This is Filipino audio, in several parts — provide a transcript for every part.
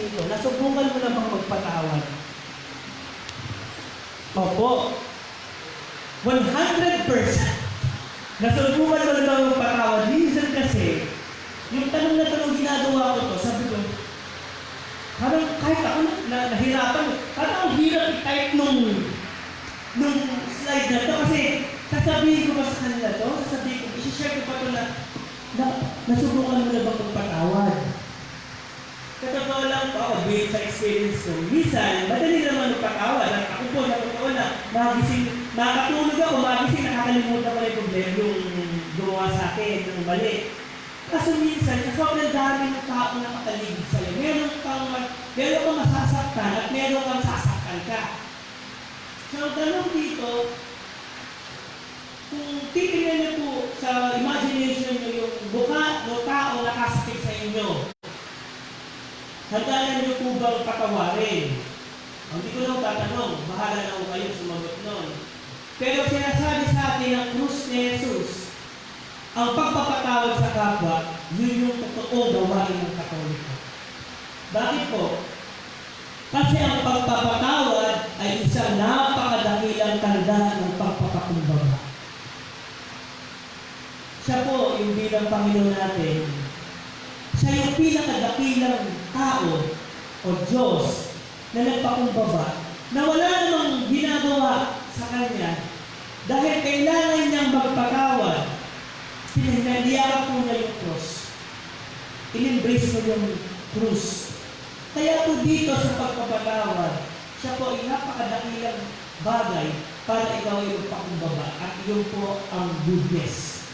natin ito. Nasubukan mo na bang magpatawad? Opo. 100%. Nasubukan mo na bang magpatawad? Minsan kasi, yung tanong na tanong ginagawa ko to, sabi ko, parang kahit ako nahirapan, parang ang hirap i-type nung slide na to kasi sasabihin ko ba sa kanila to? Sasabihin ko, isi-share ko pa to na nasubukan mo na bang magpatawad? Katotoo lang po ako, based sa experience ko, minsan, madali naman magpatawad. At ako po, natotoo na, makakatulog ako, magising, nakakalimutan ko na yung problema, yung gumawa sa akin, yung mali. Kaso minsan, sa sobrang dami ng tao na nakaligid sa'yo, meron kang masasaktan at meron kang sasaktan ka. So, ang tanong dito, kung titingnan niyo po sa imagination niyo yung buka ng tao nakasakit sa inyo, handa niyo po bang patawarin? Hindi ko lang tatanong, bahala na ako kayo sumagot nun. Pero sinasabi sa atin ng krus ni Jesus, ang pagpapatawad sa kapwa, yun yung totoong gawain ng Katoliko. Bakit po? Kasi ang pagpapatawad ay isang napakadakilang tanda ng pagpapakumbaba. Siya po, yung bilang Panginoon natin, siya yung pinakadakilang tao o Diyos na nagpakumbaba na wala namang ginagawa sa Kanya dahil kailangan niyang magpatawad. Pinahinayakan po niya yung cross. In-embrace mo yung cross. Kaya po dito sa pagpapatawad, siya po ay napakadakilang bagay para ikaw ay magpakumbaba. At yun po ang goodness.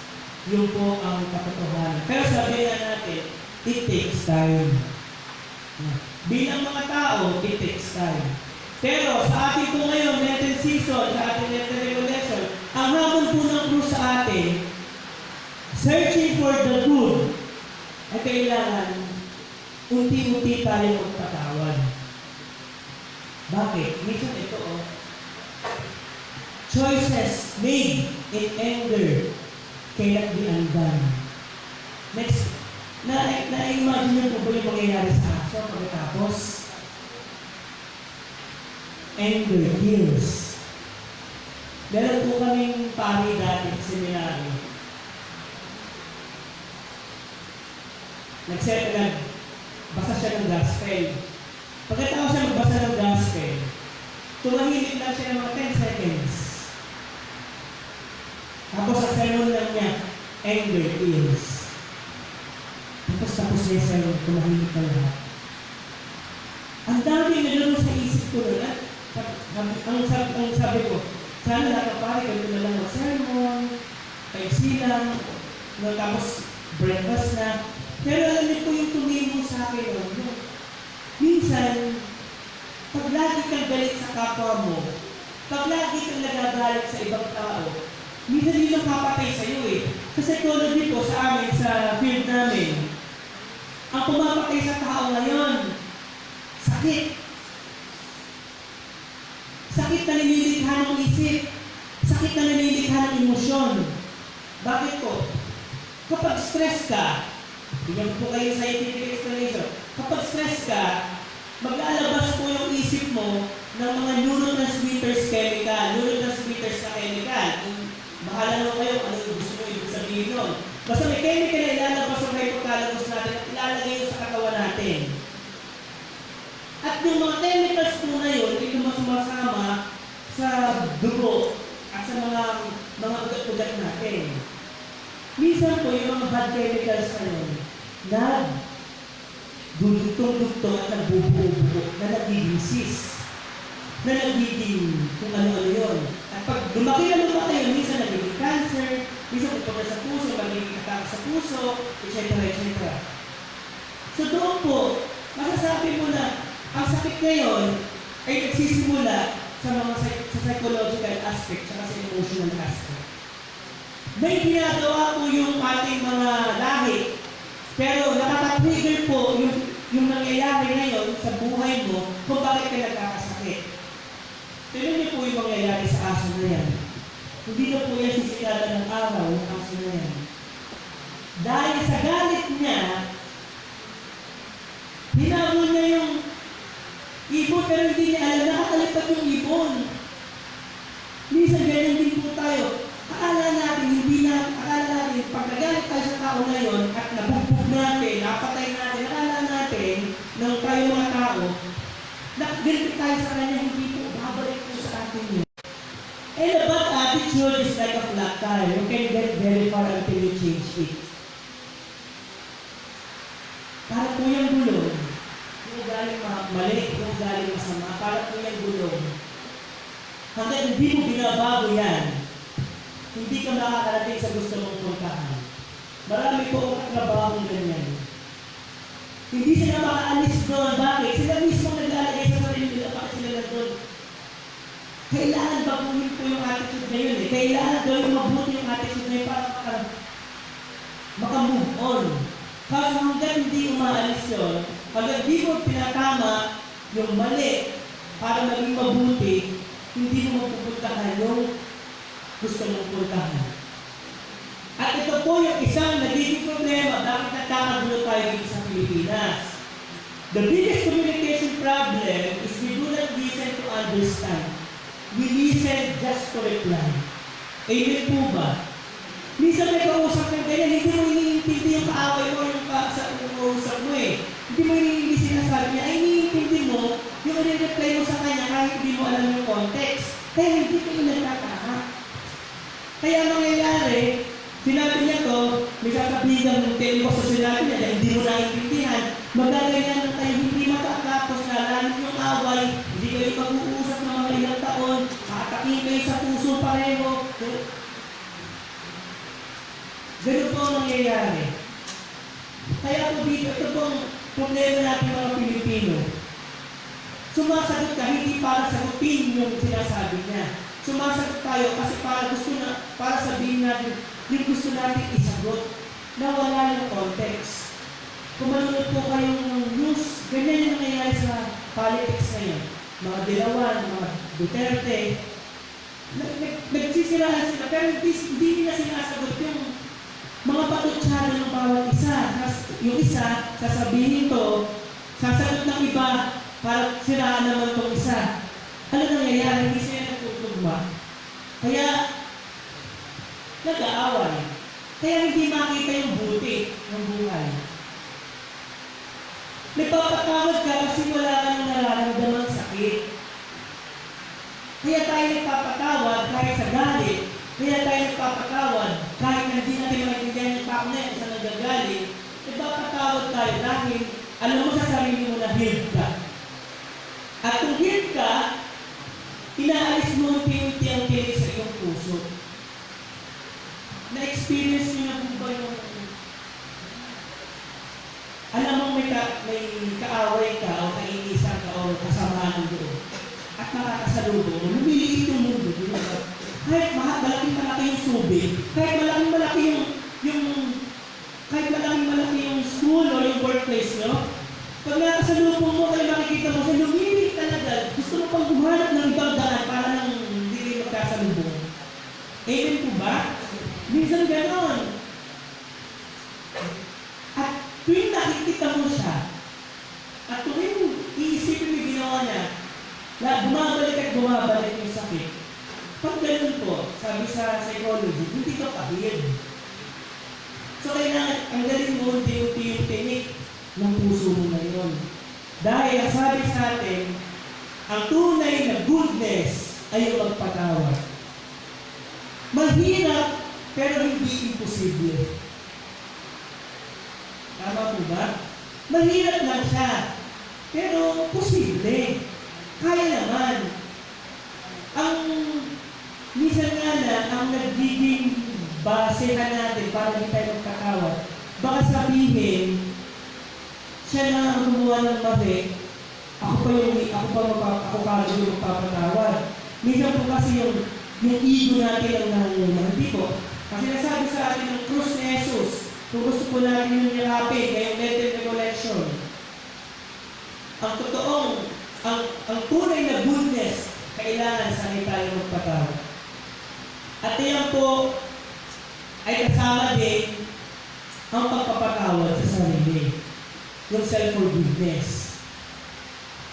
Yun po ang katotohanan. Pero sabihin natin, it takes time. Bilang mga tao, it takes time. Pero sa atin po ngayon, Lenten season, sa ating Lenten revelation, ang hamon po ng cross sa atin, searching for the good, ay kailangan unti-unti tayo magpatawad. Bakit? Minsan ito, choices made in anger cannot be undone. Next, na-imagine niyo po ba yung mangyayari sa aso pagkatapos? Anger kills. Meron po kaming pari dati sa seminary. Basa siya ng gospel. Pagkatapos siya magbasa ng gospel, tumahimik lang siya ng mga 10 seconds. Tapos ang sermon lang niya, anger kills. Tapos niya siya tumahimik na lahat. Ang dami nalaro sa isip ko nun. Ang sabi ko, sana nakapari ko na lang mag-sermon, paisilang, tapos breakfast na. Pero alam niyo po yung tumimo sa akin nun. Minsan, pag lagi kang galit sa kapwa mo, pag lagi kang nagagalit sa ibang tao, minsan yun ang papatay sa'yo eh. Sa psychology po sa amin, sa field namin, ang pumapatay sa tao ngayon, sakit. Sakit na nililikha ng isip. Sakit na nililikha ng emosyon. Bakit po? Kapag stress ka, bigyan po kayo scientific explanation. Kapag stress ka, maglalabas po yung isip mo ng mga neurotransmitters chemical. Neurotransmitters na chemical. Bahala nyo kayo ano yung gusto mo ibig sabihin nun. Basta may chemical na ilalabas sa hypothalamus natin at ilalagay yun sa katawan natin. At yung mga chemicals po na yun, ito sumasama sa dugo at sa mga ugat-ugat natin. Minsan po yung mga bad chemicals na yun, nagdudugtong-dugtong at nagbubuo-buo, na nagdidisease, na nagdiding kung ano-ano yun. At pag lumaki yun, minsan nagiging cancer, minsan pupunta sa puso, magiging atake sa puso, etc. etc. So doon po, masasabi mo na, ang sakit ngayon ay nagsisimula sa mga psychological aspect at sa emotional aspect. May ginagawa po yung ating mga lahi, pero nakaka-trigger po yung nangyayari ngayon sa buhay mo kung bakit ka nagkakasakit. Tignan niyo po yung mangyayari sa aso na yan. Hindi na po yan sisikatan ng araw ng aso na yan. Dahil sa galit niya, hinamon niya yung at nabugbog natin, napatay natin, nakala natin nang tayo mga tao, nakagilpit tayo sa kanya, hindi po, babalik po sa atin yun. And a bad attitude is like a flat tire. You can get very far until you change it. Para po yung gulong, yung galing mali, yung galing masama, para po yung gulong. Hanggang hindi mo binabago yan, hindi ka makakarating sa gusto mong puntahan. Marami po ang katrabahong ganyan. Hindi sila makaalis doon. Bakit? Sila mismo naglalagay sa sarili nila. Bakit sila na doon? Kailangan baguhin po yung attitude na yun. Kailangan gawin mabuti yung attitude na yun para maka-move on. Kasi hanggang hindi umaalis yun, hanggang di mo pinatama yung mali para maging mabuti, hindi mo mapupuntahan yung gusto mong puntahan. At ito po yung isang nagiging problema bakit nagkakagulo tayo dito sa Pilipinas. The biggest communication problem is we do not listen to understand. We listen just to reply. Amen po ba? Minsan may kausap ng ganyan, hindi mo iniintindi yung kaaway mo, yung kausap mo eh. Hindi mo iniintindi sinasabi niya, ay iniintindi mo yung i-reply mo sa kanya kahit hindi mo alam yung context. Kaya hindi kayo nagtataka. Kaya nangyayari, sinabi niya to, may sasabihin ng telo sa sinabi niya, dahil hindi mo naiintindihan, magaganyan ng tayo, hindi matatapos na lalim yung away, hindi kayo mag-uusap ng mga ilang taon, makataking kayo sa puso pareho. Ganun po ang nangyayari. Kaya po dito, ito pong problema natin mga Pilipino. Sumasagot ka, hindi para sagutin yung sinasabi niya. Sumasagot tayo kasi para sabihin natin yung gusto natin isagot na wala yung context. Kung manunod po kayong news, ganyan yung nangyayari sa politics ngayon. Mga Dilawan, mga Duterte, nagsisiraan sila, pero hindi nila sinasagot yung mga patutsado ng bawat isa. Yung isa, sasabihin to, sasagot ng iba para siraan naman itong isa. Ano nangyayari? Hindi sila nagtutugma. Kaya, nag-aaway. Kaya hindi makita yung buti ng buhay. Nagpapatawad ka kasi wala kang nararamdamang sakit. Kaya tayo nagpapatawad kahit sa galit. Kaya tayo nagpapatawad kahit hindi natin maintindihan yung tao na yun sa nagagalit. Nagpapatawad tayo dahil alam mo sa sarili mo na healed ka. At kung healed ka, inaalis mo ang pinunti ang kinis sa iyong puso. Na-experience niyo na po ba yung alam mo may kaaway ka o kainisan ka o kasamaan doon at nakakasalubong mo, lumiliit yung mundo. Kahit malaking-malaki yung subig, kahit malaking-malaki yung school o yung workplace nyo, pag nakasalubong mo kayo makikita mo, siya lumilit talaga. Gusto mo pang gumanap ng ibang daan para nang hindi kayo magkasalubong. Amen po ba? Minsan ganon. At tuwing nakikita mo siya, at tuwing iisipin mo yung ginawa niya, na bumabalik yung sakit. Pag ganun po, sabi sa psychology, hindi ka pahid. So kailangan, ang galing mo, hindi yung tinik ng puso mo ngayon. Dahil ang sabi sa atin, ang tunay na goodness ay yung magpatawad. Mahirap, pero hindi imposible. Tama po ba? Mahirap lang siya, pero posible. Kaya naman. Ang minsan nga na, ang nagiging basehan natin para hindi tayo magkakawat, baka sabihin, siya na ang gumawa ng mali, ako kagad yung magpapatawad. Minsan po kasi yung ego natin ang nangunguna. Hindi po. Kasi nasabi sa atin ng krus ni Jesus, kung gusto po natin yung yakapin, ngayong mental recollection, ang totoong, ang tunay na goodness, kailangan sanay tayo magpatawad. At iyan po ay kasama din ang pagpapatawad sa sarili, yung self-forgiveness.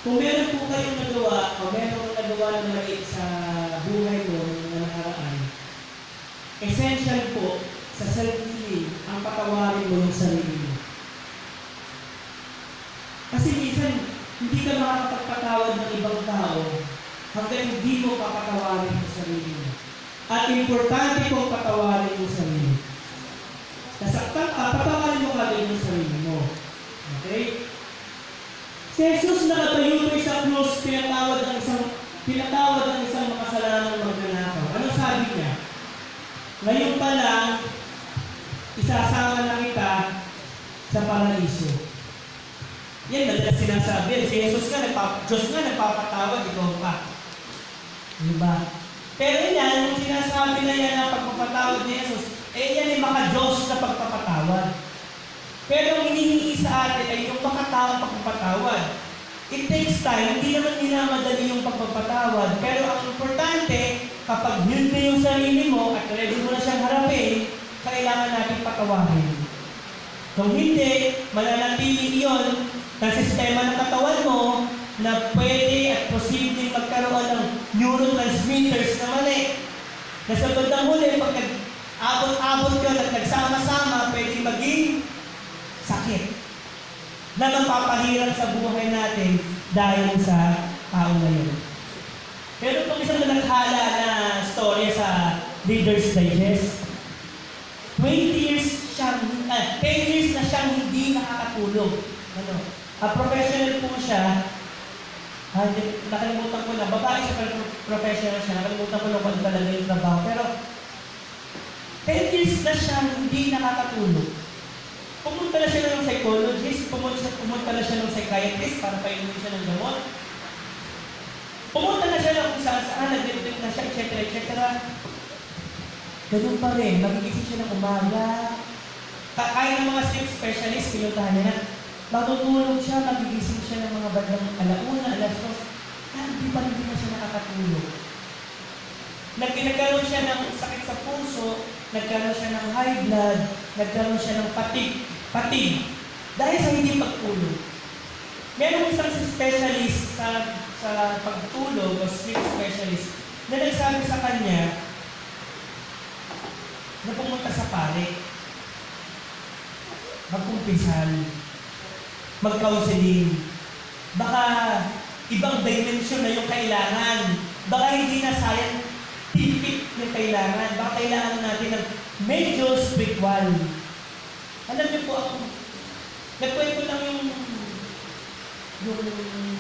Kung meron po kayong nagawa o meron kong nagawa na mali sa buhay mo na nakaraan, essential po sa sarili ang patawarin mo yung sarili mo. Kasi minsan, hindi ka makakapagpatawad ng ibang tao hanggang hindi mo papatawarin yung sarili mo. At importante kong patawarin yung sarili. Nasaktan ka, patawarin mo kagad yung sarili mo. Okay? Si Jesus nakatayo po sa krus, pinatawad ang isang makasalanang magnanakaw. Ano sabi niya? Ngayon pa lang, isasama na kita sa paraiso. Yan, madalas sinasabi. Si Jesus nga, Diyos nga, nagpapatawad, ikaw pa. Diba? Pero yan, yung sinasabi na yan na pagpapatawad ni Jesus, yan ay maka-Diyos na pagpapatawad. Pero ang hinihingi sa atin ay yung makataong pagpapatawad. It takes time, hindi naman minamadali yung pagpapatawad. Pero ang importante, kapag yun na yung sarili mo at ready mo na siyang harapin, kailangan natin patawarin. Kung hindi, mananatili iyon na sistema ng katawan mo na pwede at posibleng magkaroon ng neurotransmitters na mali. Na sa bandang huli, pag abot-abot yun at nagsama-sama, pwede maging sakit na magpapahirap sa buhay natin dahil sa tao na yun. Pero kung isang naghala na story sa Reader's Digest, 10 years na siyang hindi nakakatulog. Professional po siya. Nakalimutan ko na. Babae siya pero professional siya. Nakalimutan ko na kung talaga yung trabaho. Pero 10 years na siyang hindi nakakatulog. Pumunta na siya ng psychologist, pumunta na siya ng psychiatrist para painumin siya ng gamot. Pumunta na siya ng kung saan, nag-drip na siya, etc. Ganun pa rin, magigising siya ng umaga. Kaya ng mga sleep specialist, pinuntahan niya na, matutulog siya, magigising siya ng mga bandang alauna, alas 2. Hindi pa rin na siya nakakatulog. Nagkaroon siya ng sakit sa puso, nagkaroon siya ng high blood, nagkaroon siya ng fatigue. Dahil sa hindi pagtulog. Meron isang specialist sa pagtulog o sleep specialist na nagsabi sa kanya na pumunta sa pare, magkumpisal, mag-counseling. Baka ibang dimension na yung kailangan. Baka hindi na scientific yung kailangan. Baka kailangan natin ng medyo spiritual. Alam niyo po ako, nagkwento lang yung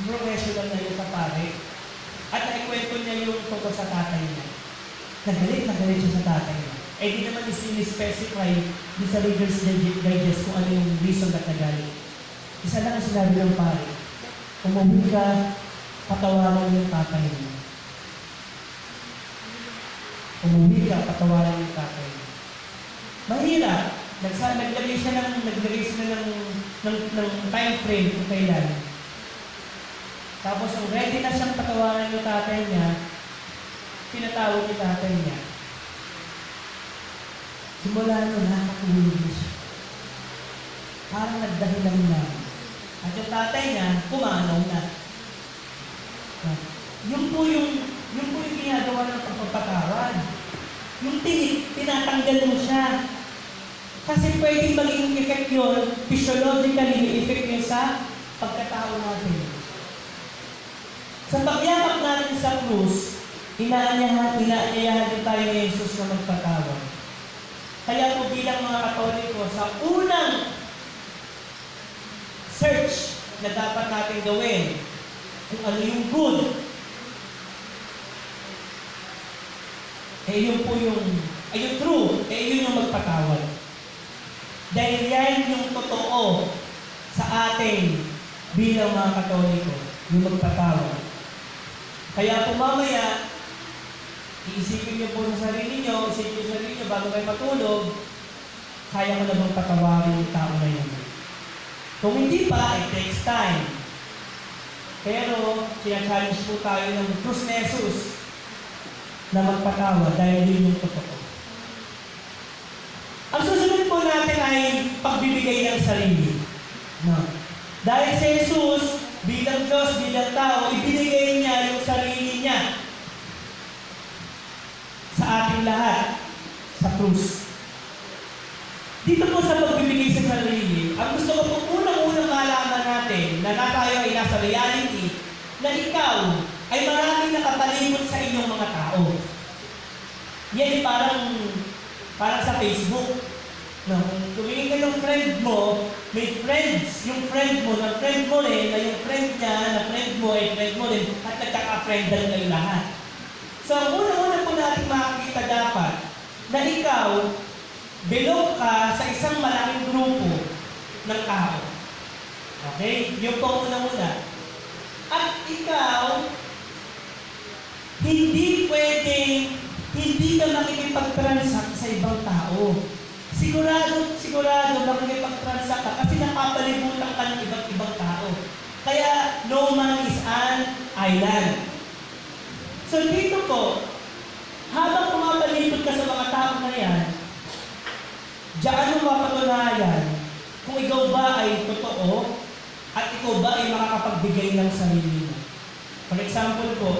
professional na yung sa pare. At naikwento niya yung tungkol sa tatay niya. Nagalit siya sa tatay niya. Di naman specify di sa Reader's Digest kung ano yung reason na nagalit. Isa lang ang sinabi ng pare, umuwi ka, patawaran yung tatay mo. Umuwi ka, patawaran yung tatay mo. Mahirap. Naglagay siya ng time frame kung kailan. Tapos, ready na siyang patawaran yung tatay niya, pinatawag yung tatay niya. Simula nun, nakakatulog na siya. Parang nagdahilan na. At yung tatay niya, pumanaw na. Yung po yung ginagawa ng pagpapatawad. Yung tinatanggal mo siya. Kasi pwedeng maging effect yun, physiologically, may effect yun sa pagkatao natin. Sa pagyakap natin sa krus, inaanyayahan din tayo ni Jesus na magpatawad. Kaya po bilang mga Katoliko, sa unang search na dapat natin gawin, kung ano yung good, yun po yung true, yun yung magpatawad. Dahil yan yung totoo sa atin bilang mga Katoliko, yung magpatawad. Kaya po mamaya, iisipin niyo po sa sarili niyo, bago kayo matulog, kaya mo na bang patawarin yung tao na yun? Kung hindi pa, it takes time. Pero, sinachallenge po tayo ng krus ni Jesus na magpatawad dahil yun yung totoo. Ang susunod po natin ay pagbibigay ng sarili. No. Dahil si Jesus, bilang Diyos, bilang tao, ibinigay niya yung sarili niya sa ating lahat sa krus. Dito po sa pagbibigay sa sarili, ang gusto ko po unang-unang malaman natin na tayo ay nasa reality na ikaw ay maraming nakapalibot sa inyong mga tao. Yan parang sa Facebook. No, kung tumingin ka ng friend mo, may friends. Yung friend mo, na friend mo rin, na yung friend niya, na friend mo, ay friend mo rin, at nagkaka-friendan kayo lahat. So, ang una-una po natin makikita dapat na ikaw, belong ka sa isang malaking grupo ng tao. Okay? Yung po una-una. At ikaw, hindi ka makikipag-transact sa ibang tao. Sigurado makikipag-transact ka kasi napapalibutan ka ng iba't ibang tao. Kaya, no man is an island. So dito po, habang pumapalibot ka sa mga tao na yan, diyan mo mapatunayan kung ikaw ba ay totoo at ikaw ba ay makakapagbigay ng sarili mo. For example po,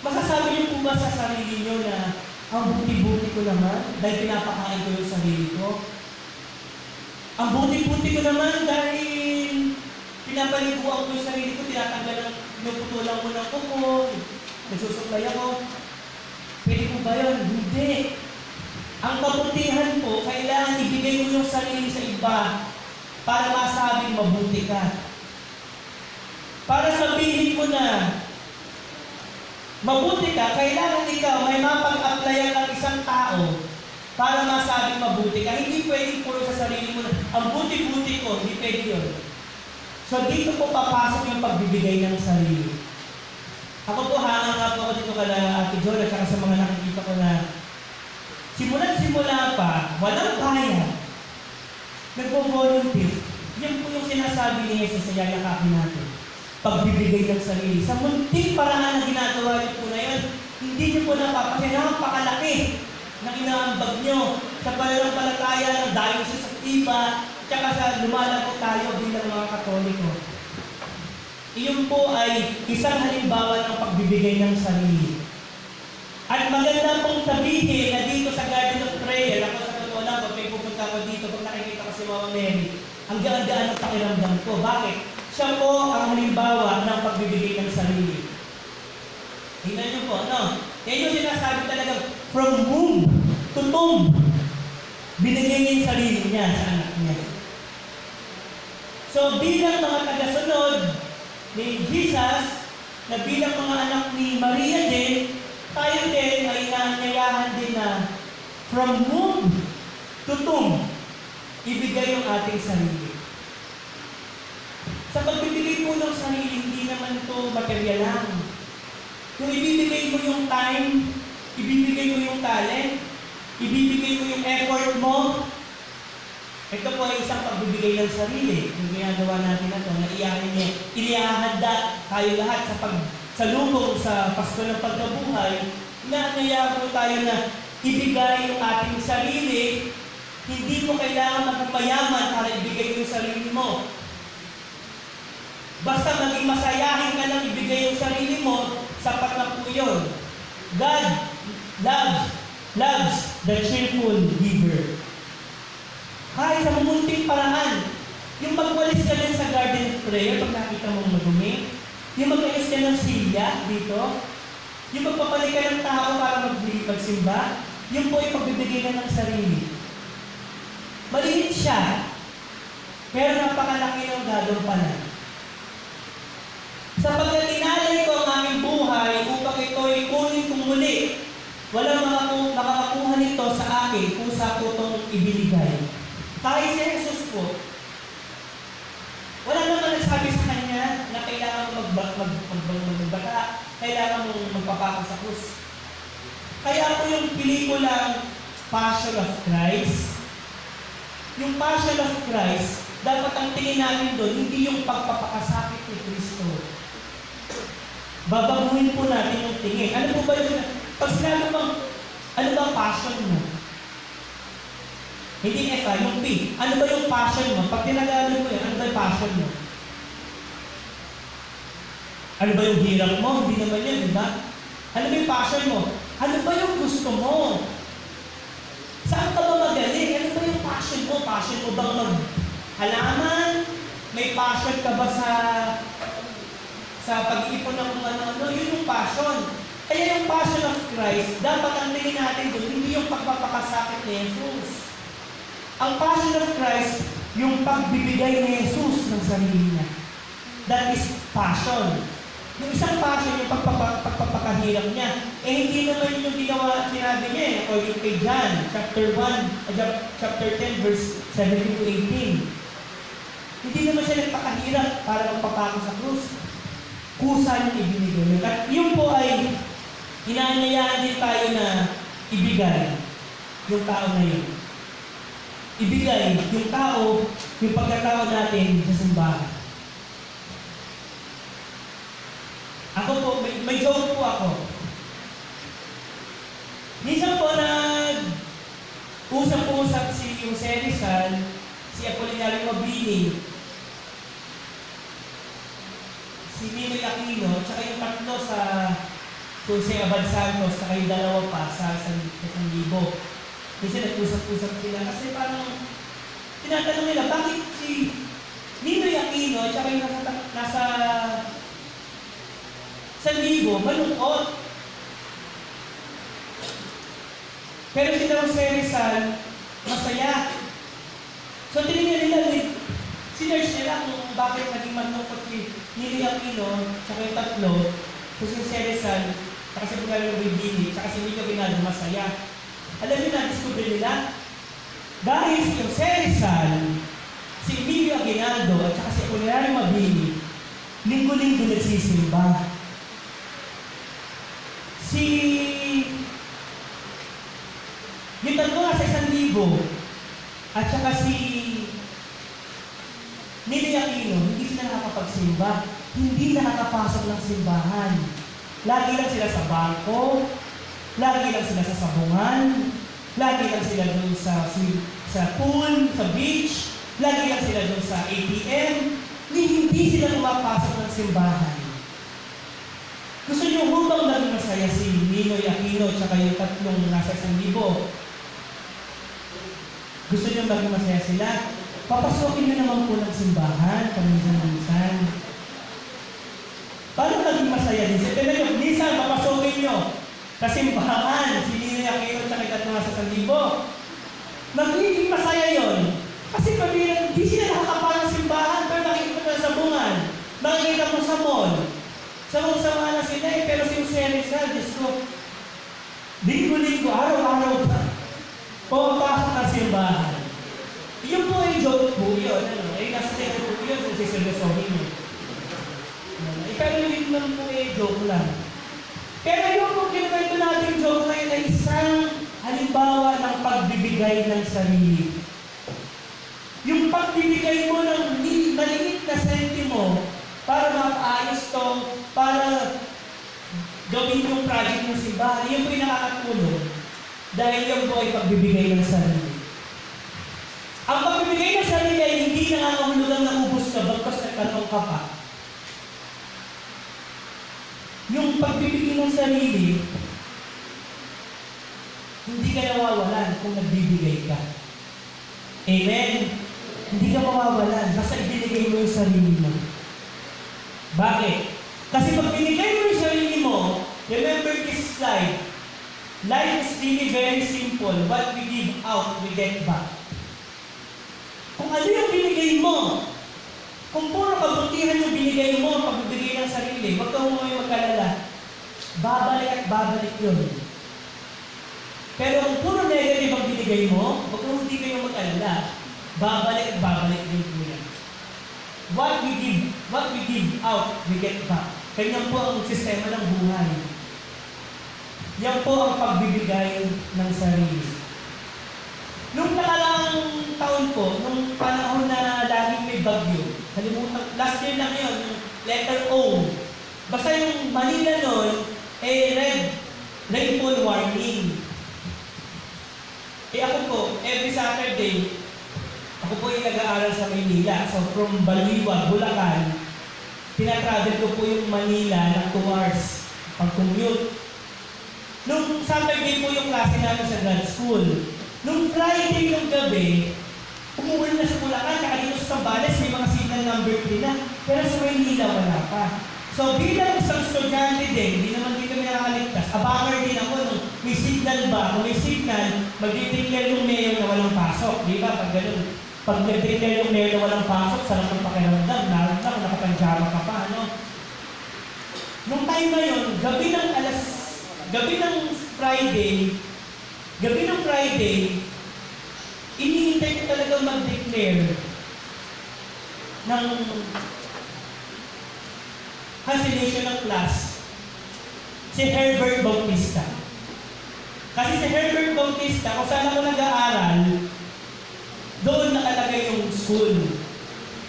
masasabi niyo po ba sa sarili niyo na ang buti-buti ko naman dahil pinapakain ko yung sarili ko? Ang buti-buti ko naman dahil pinapaliguan ko yung sarili ko, tinatanggal yung putulang mo ng kuko, nagsusuklay ako. Pwede po ba yun? Hindi. Ang kabutihan po, kailangan ibigay mo yung sarili sa iba para masabing mabuti ka. Para sabihin mo na mabuti ka, kailangan ikaw may mapag-applyan ng isang tao para masabing mabuti ka. Hindi pwedeng puro sa sarili mo na, ang buti-buti ko, hindi pwede yun. So dito po papasok yung pagbibigay ng sarili. Ako po, hangang nga po ako dito kala Ate John at saka sa mga nakikita ko na simula pa, walang bayad, nagpo-volunteer. Yan po yung sinasabi ni Jesus sa yayakapin natin. Pagbibigay ng sarili. Sa munting paraan na ginagawa niyo po na yun, hindi niyo po napapansin, napakalaki ng inaambag niyo sa pananampalataya ng diocese of Iba, tsaka sa lumalago tayo bilang mga Katoliko. Iyon po ay isang halimbawa ng pagbibigay ng sarili. At maganda pong sabihin na dito sa Garden of Prayer, ako sa totoo lang, pag may pupunta ko dito, pag nakikita ko si Mama Mary, ang gaan-gaan ng pakiramdam ko. Bakit? Siya po ang halimbawa ng pagbibigay ng sarili. Tingnan niyo po, no? Yan yung sinasabi talagang from womb to tomb. Binigay niya yung sarili niya sa anak niya. So bilang mga tagasunod ni Jesus, na bilang mga anak ni Maria din, tayo din ay inaanyayahan din na from womb to tomb, ibigay yung ating sarili. Sa pagbibigay po ng sarili, hindi naman ito material lang. Kung ibibigay mo yung time, ibibigay mo yung talent, ibibigay mo yung effort mo, ito po ay isang pagbibigay ng sarili. Yung ginagawa natin na ito, na inihahanda tayo lahat sa pagsalubong sa Pasko ng Pagkabuhay, inaanyayahan po tayo na ibigay yung ating sarili. Hindi mo kailangan magpayaman para ibigay yung sarili mo. Basta maging masayahin ka lang ibigay yung sarili mo, sapat na po yun. God loves the cheerful giver. Kahit sa munting paraan, yung magwalis ka din sa Garden of Prayer, pag nakita mong madumi, yung mag-ayos ka ng silya dito, yung magpapalik ka ng tao para magsimba, yung po ay pagbibigay ka ng sarili. Maliit siya, pero napakalaki ng gagampanan. Sapagkat tinalay ko ang aming buhay upang ito'y kunin kong muli. Walang makakakuha nito sa akin kung sa ko itong ibinigay. Kahit si Jesus po, wala naman nagsabi sa kanya na kailangan magbata, kailangan mong magpapako sa krus. Kaya po yung pelikulang Passion of Christ, yung Passion of Christ, dapat ang tingin natin doon, hindi yung pagpapakasakit ni Kristo. Babaguhin po natin yung tingin. Ano po ba yung pag sinabi bang, ano ba ang passion mo? Hindi F, yung P. Ano ba yung passion mo? Pag tinagalog mo yan, ano ba yung passion mo? Ano ba yung hirap mo? Hindi naman yan, di ba? Ano ba yung passion mo? Ano ba yung gusto mo? Saan ka ba magaling? Ano ba yung passion mo? Passion mo bang maghalaman? May passion ka ba sa pag-iipon ng kung ano-ano? Yun yung passion. Kaya yung passion of Christ, dapat ang tingin natin doon, hindi yung pagpapakasakit ni Jesus. Ang passion of Christ, yung pagbibigay ni Jesus ng sarili niya. That is passion. Yung isang passion, yung pagpapakahirap niya, hindi naman yung sinabi niya o yung kay John, chapter 10, verse 17 to 18. Hindi naman siya nagpakahirap para magpapako sa krus. Kusa yung ibinigay. At yun po ay inaanyayaan din tayo na ibigay yung tao na yun. Ibigay yung tao, yung pagkatao natin sa simbahan. Ako po, may joke po ako. Minsan po usap-usap si Jose Rizal, si Apolinario Mabini, si Ninoy Aquino, tsaka yung tatlo sa Jose Abad Santos, tsaka yung dalawa pa sa San Libo. Minsan nag-usap-usap sila kasi parang tinatanong nila, bakit si Ninoy Aquino, tsaka yung nasa San Libo, malungkot. Pero si Jose Rizal, masaya. So tinignan nila, sinerge nila kung bakit naging malungkot si Ninoy Aquino, tsaka yung tatlo, si Jose Rizal, tsaka si Apolinario Mabini, tsaka si Nino Aguinaldo, masaya. Alam niyo na, discover nila, dahil si Jose Rizal, si Emilio Aguinaldo, at saka si Apolinario Mabini, linggo-linggo nagsisimba. Yung tatlo nga sa 1,000, at saka si Ninoy Aquino, hindi sila nakakapagsimba, hindi nakakapasok ng simbahan. Lagi lang sila sa bangko, lagi lang sila sa sabungan, lagi lang sila doon sa pool, sa beach, lagi lang sila doon sa ATM, hindi sila pumapasok ng simbahan. Gusto niyo hubang maging masaya si Ninoy Aquino at yung tatlong nasa 1,000? Gusto niyo maging masaya sila? Papasokin niyo naman po ng simbahan, paminsan-minsan. Paano maging masaya din sila? Pero yung minsan, papasokin niyo sa simbahan, si Ninoy Aquino at yung tatlong nasa 1,000. Magiging masaya yon. Kasi pagbilang, di sila nakakapala ng simbahan, pero nakikita mo sa sabungan, makikita mo sa mall. Sama-sama na sila pero si Jose Rizal, Diyos ko, linggo-linggo, araw-araw pa, pumapasok ng simbahan. Yun po ay joke po yun. Nasa second po yun, sa siseryosohin yun. Pero yun naman po ay joke lang. Pero yung po kinukwento natin joke na yun ay isang halimbawa ng pagbibigay ng sarili. Yung pagbibigay mo ng maliit na sentimo para mapaayos to, para gawin yung project ng simbahan, yun po yung nakakatulong dahil yung po ay pagbibigay ng sarili. Ang pagbibigay ng sarili ay hindi nangangahulugang naubos ka bagkas nagkaroon ka pa. Yung pagbibigay ng sarili, hindi ka nawawalan kung nagbibigay ka. Amen? Hindi ka mawawalan basta ibinigay mo yung sarili mo. Bakit? Kasi pag binigay mo yung sarili mo, remember this slide, life is really very simple. What we give out, we get back. Kung ano yung binigay mo, kung puro kabutihan yung binigay mo, pagbibigay ng sarili, huwag ka mo magkalala. Babalik at babalik yun. Pero kung puro negative ang binigay mo, huwag kang hindi kayo mag-alala. Babalik at babalik din po yan. What we give out, we get back. Ganyan po ang sistema ng buhay. Yan po ang pagbibigay ng sarili. Nung nakaraang taon po, nung panahon na laging may bagyo, last year lang yun, yung letter O. Basta yung Manila nun, red rainfall warning. Ako po, every Saturday, ako po yung nag-aaral sa Maynila. So from Baliwag, Bulacan, tinatravel ko po yung Manila ng 2 hours pag-commute. Nung Saturday po yung klase namin sa grad school. Nung Friday ng gabi, umuulan na sa Bulacan, tsaka dito sa Zambales, may mga signal number 3 na. Pero sa Maynila, wala pa. So bilang isang estudyante din, hindi naman din kami nakakaligtas. Abangar din ako nung may signal ba, kung may signal, mag-declare yung mayor na walang pasok. Di ba? Pag ganun, pag nag-declare yung mayor na walang pasok, sarap ng pakiramdam, naroon na, nakapanjama ka pa, ano? Nung time na yun, gabi ng Friday, inihintay ko talaga mag-declare ng cancellation ng class si Herbert Bautista. Kasi si Herbert Bautista, kung saan ako nag-aaral, doon nakalagay yung school.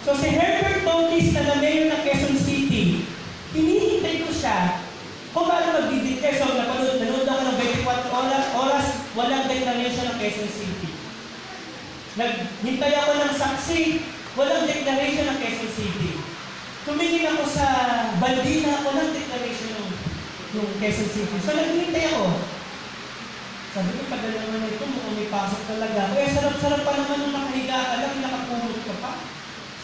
So si Herbert Bautista na mayor ng Quezon City, hinihintay ko siya kung paano mag-declare. So nanood ako ng 24 oras, walang declaration ng Quezon City. Naghintay ako ng saksi, walang declaration ng Quezon City. Tumingin ako sa Baldina, walang declaration ng Quezon City. So naghintay ako. Sabi ko, tagal naman ito, mukhang may pasok talaga. Kaya sarap-sarap pa naman nung nakahiga ka lang, nakapulot ka pa.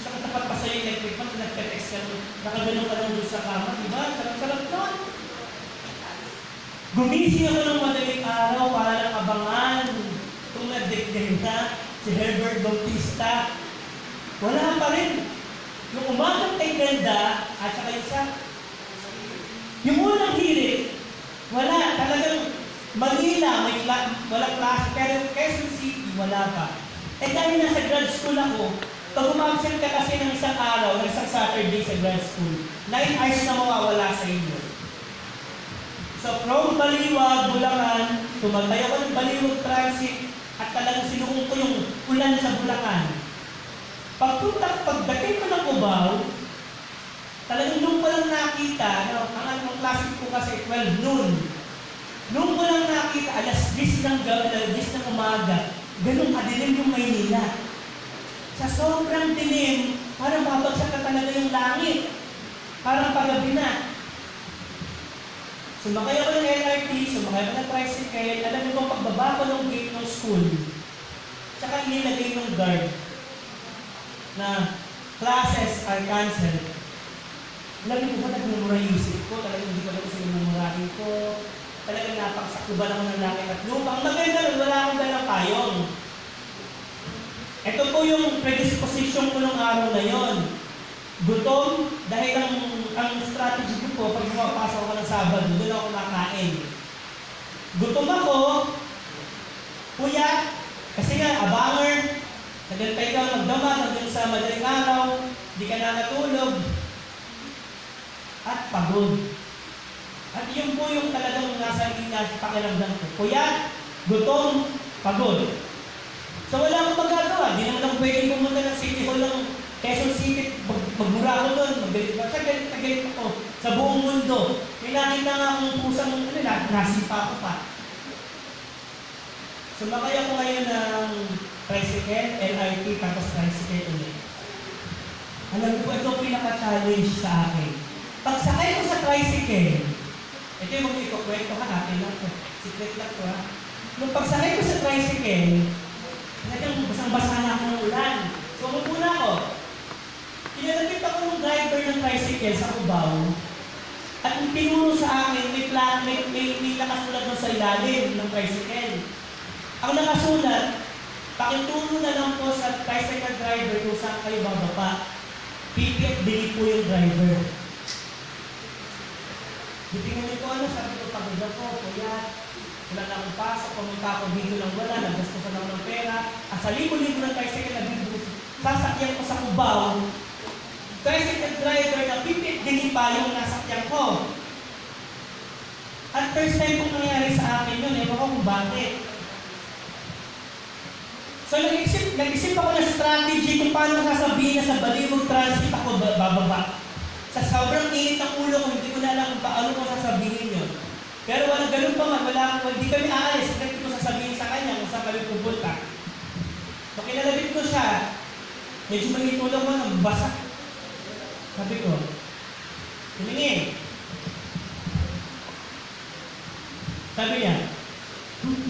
Nakatapat pa sa'yo yung electric fan, nagka-text ka, nakaganon ka lang doon sa kama, di ba? Sarap-sarap nun. Gumising ako ng madaling araw para lang abangan kung nag-declare na si Herbert Bautista. Wala pa rin. Yung umagang kay ganda, at saka isa, yung unang hirit, wala. Talagang Manila, walang klase, pero Quezon City, wala pa. Eh dahil nasa grad school ako, pag umabsent ka kasi ng isang araw, ng isang Saturday sa grad school, 9 hours na mawawala sa inyo. So from Baliwag, Bulacan, tumatay ako ng Baliwag Transit, at talagang sinuong ko yung ulan sa Bulacan. Pagdating ko ng Cubao, talagang nung ko lang nakita, ang klase ko kasi 12 noon. Nung ko lang nakita, alas 10 ng umaga, ganun kadilim yung Maynila. Sa sobrang dilim, parang babagsak na talaga yung langit. Parang pagabi na. Sumakay ako ng LRT, sumakay ako ng tricycle, alam mo bang pagbaba ko ng gate ng school, tsaka nilagay ng guard na classes are cancelled. Alam mo ba, nagmumura yung isip ko, talagang hindi ko alam sa mumurahin ko. Talagang napaksaktuban ako ng langit at lupa. Ang maganda nun, wala akong dalang payong. Ito po yung predisposition ko ng araw na yon. Gutom, dahil ang strategy ko po, pag pumapasok ako ng Sabado, doon ako nakain. Gutom ako, puyat, kasi nga, abangar, nagantay ka magdamag hanggang sa madaling araw, di ka nakatulog, at pagod. At yun po yung talagang nasa pakiramdam ko. Puyat, gutom, pagod. So wala akong magagawa. Di naman ako pwede pumunta ng City Hall ng Quezon City. Magmura ako doon. Magalit pa. Siya galit ako sa buong mundo. May nakita nga akong pusang nasipa ko pa. Sumakay ako ngayon ng tricycle, LRT, tapos tricycle ulit. Alam ko, ito pinaka-challenge sa akin. Pagsakay ko sa tricycle, ito yung mag-ikukwento ka natin lang. Secret lang ko ha. Nung pagsakay ko sa tricycle, talagang basang-basa na ako ng ulan. So, umupo na ako. Kinalapit ako ng driver ng tricycle sa Cubao. At yung tinuro sa akin, may nakasulat doon sa ilalim ng tricycle. Ang nakasulat, pakituro na lang po sa tricycle driver kung saan kayo bababa. Pipi at bili po yung driver. Bitingan ko sabi ko, pagod ako, kaya wala na akong pasok, pumunta ako dito lang wala, naggastusan ako ng pera. Sa libo-libo ng tricycle na bibus, sasakyan ko sa Cubao, tricycle driver na pipit din pa yung nasakyan ko. At first time kong nangyari sa akin yun, ewan ko kung bakit. So nag-isip ako ng strategy kung paano sasabihin na sa Baliwag Transit ako bababa. Sa sobrang init ng ulo ko, hindi ko na alam kung paano ko sasabihin yun. Pero walang ganun pa man, hindi kami aalis. Hindi ko sasabihin sa kanya kung saan kami pupunta. So kinalabit ko siya, medyo manitulong ko ng basa. Sabi ko, tumingin. Sabi niya,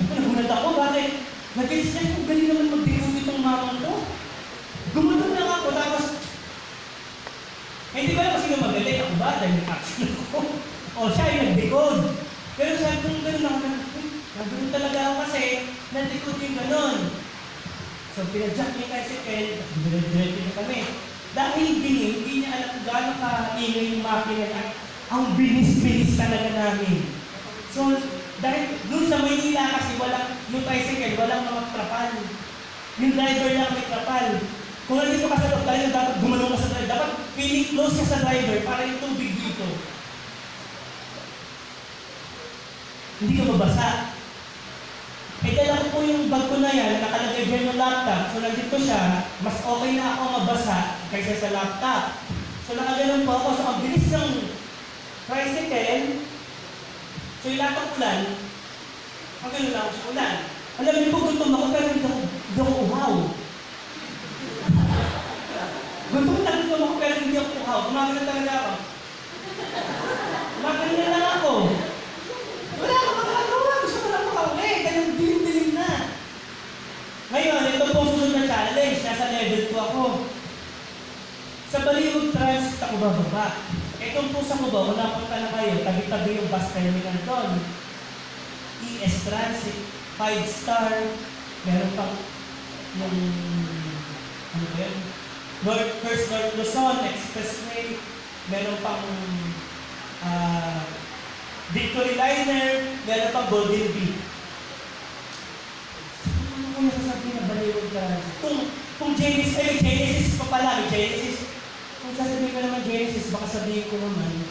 nagulat ako, bakit? Nag-inis niya kung galing naman mag-deal itong mamang ko. bumaba dahil action ko. O siya ay nag-decode. Pero sabi ko gano'n ako na, nagano'n talaga ako kasi, nag-decode yung gano'n. So, pinadjust niya yung tricycle, dire-diretso na kami. Dahil hindi niya alam kung gaano ka-ingay yung makina niya. Ang bilis-bilis talaga namin. So, dahil dun sa Maynila kasi yung tricycle, walang mga trapal. Yung driver lang may trapal. Kung nandito ka sa loob, dahil dapat gumanong ka sa driver. Dapat feeling close ka sa driver para yung tubig dito. Hindi ka mabasa. Eh, dala ko po yung bag ko na yan, nakalagay dyan yung laptop. So, nandito siya, mas okay na ako mabasa kaysa sa laptop. So, nakaganon po ako. So, ang bilis ng tricycle. So, yung laptop ulan, magano'n lang ako sa ulan. Alam niyo po, gutom ako, pero hindi ako uhaw. Gutom ako, pero hindi ako uhaw. Gumagano talaga ako. Gumagano lang ako. Wala akong magagawa. Gusto ko lang makauwi. Kaya dilim-dilim na. Ngayon, ito po susunod na challenge. Nasa level 2 ako. Sa Baliwag Transit ako bababa. Itong pusa ko ba, kung napunta na kayo, tabi-tabi yung bus terminal doon. ES Transit, 5-star, meron pang yung, ano ba yun? First North Luzon, Expressway, meron pang Victory Liner, meron pang Golden Bee. Ano ko nasasabi na Baliwag Transit? Kung Genesis pa pala, Genesis. Kung sasabihin ko naman Genesis, baka sabihin ko naman.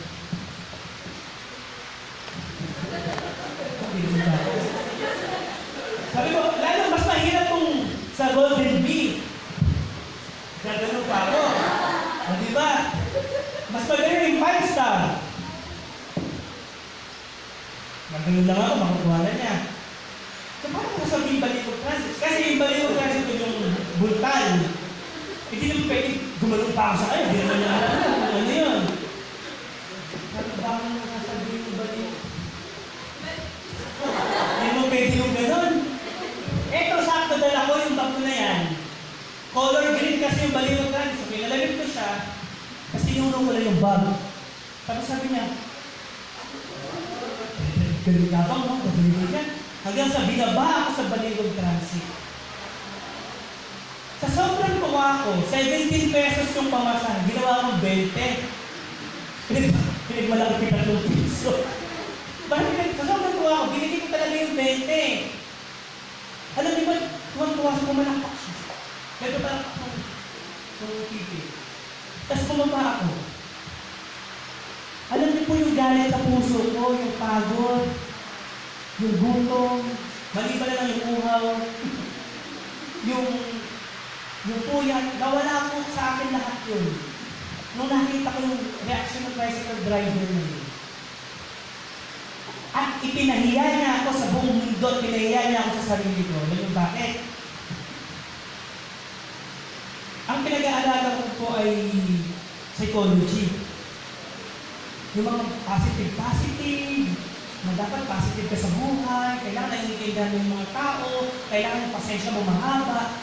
Sabi ko, lalo mas mahirap kung sa Golden Bee. Gagano pa ako. O diba? Mas magaling yung 5-star. Gagano lang ako, makukuha na niya. So, paano ko sabihin Baliwag Transit? Kasi yung Baliwag Transit ko yung bultal. Hindi naman pwede gumalong pa ako sa kayo. Hindi naman niya alam kung ano yun. Bakit mo nasasabihin yung Baliwag? Hindi mo pwede yung ganon. Eto, sakto dala ko yung bag ko na yan. Color green kasi yung Baliwag Transit. So, pinalamit ko siya. Kasi tinulong ko lang yung bag. Tapos sabi niya, galing labang mo, Baliwag yan. Hanggang sa binaba ako sa Baliwag Transit. Sa sobrang tuwa ko, 17 pesos yung pamasahe, ginawa akong 20. Pinagmalaki kita ng piso. Bakit? Sa sobrang tuwa ko, binigay ko talaga yung 20. Alam niyo ba, tuwang-tuwa sa pumalakpak siya. Pero palakpak ng TV. Tapos bumaba ako. Alam niyo po yung galit sa puso ko, yung pagod, yung gutom, maliban na lang yung uhaw, yung puyat, nawala po sa akin lahat yun. Nung nakita ko yung reaction ng tricycle driver na yun. At ipinahiya niya ako sa buong mundo, pinahiya niya ako sa sarili ko. Alam mo bakit? Ang pinag-aalaga ko po ay psychology. Yung mga positive, na dapat positive ka sa buhay, kailangan naiintindihan mo yung mga tao, kailangan yung pasensya mo mahaba.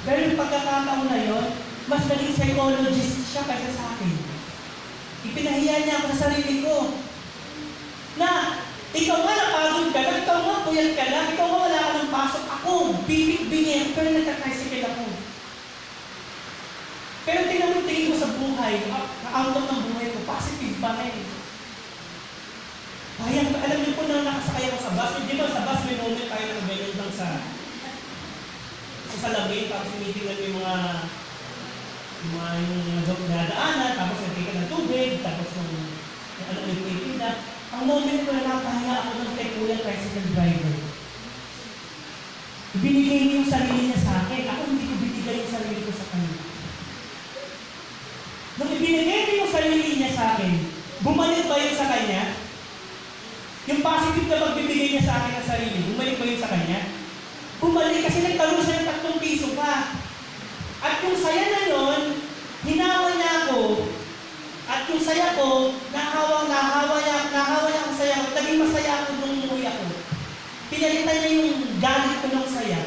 Pero yung pagkakataon na yun, mas naging psychologist siya kaysa sa akin. Ipinahiya niya ako sa sarili ko. Na, ikaw nga napagod ka lang, ikaw nga puyat ka lang, ikaw nga wala ka ng pasok. Ako, bibig-bingin, pero nagka-tricycle ako. Pero tingnan mo tingin ko sa buhay, outlook ng buhay ko, positive pa rin. Ayan, alam niyo po na nakasakay ako sa bus. Di ba sa bus may moment tayo na ganyan lang sa salamin, tapos tinitingnan mo yung mga nadaanan, tapos nagkika ng tubig, tapos yung nagtitinda. Ang moment ko na napahinga ako ng kay Kuya Tricycle Driver. Binigay niya yung sarili niya sa akin. Ako hindi ko binigay yung sarili ko sa kanya. Nung ibinigay niya yung sarili niya sa akin, bumalik ba yun sa kanya? Yung positive na pagbibigay niya sa akin ng sarili, bumalik ba yun sa kanya? Bumalik kasi nagkaroon siya ng 3 piso pa. At yung saya na yun, hinawa niya ako. At yung saya ko, nahawa niya ang saya ko. Naging masaya ako nung umuwi ako. Pinalitan niya yung galit ko ng saya.